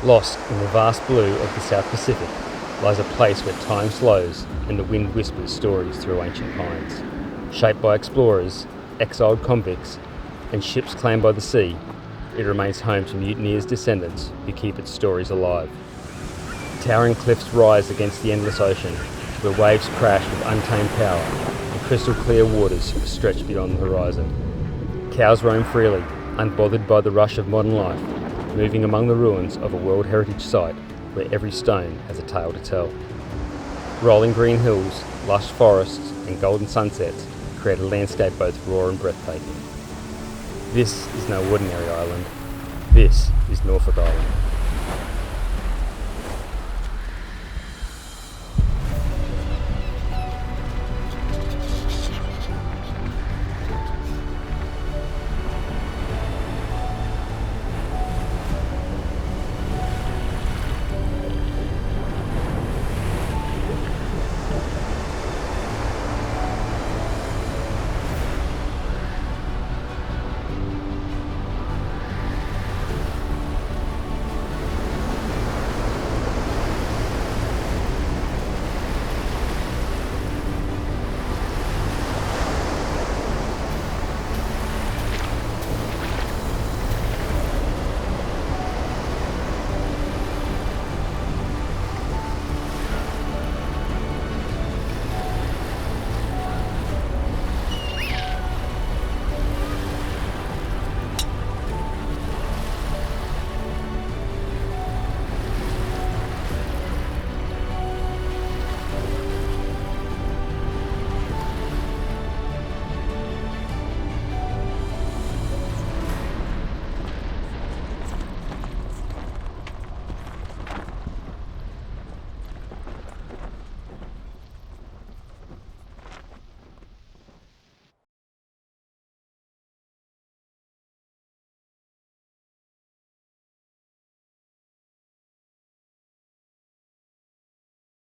Lost in the vast blue of the South Pacific lies a place where time slows and the wind whispers stories through ancient pines. Shaped by explorers, exiled convicts, and ships claimed by the sea, it remains home to mutineers' descendants who keep its stories alive. Towering cliffs rise against the endless ocean, where waves crash with untamed power and crystal clear waters stretch beyond the horizon. Cows roam freely, unbothered by the rush of modern life, moving among the ruins of a World Heritage Site where every stone has a tale to tell. Rolling green hills, lush forests and golden sunsets create a landscape both raw and breathtaking. This is no ordinary island. This is Norfolk Island.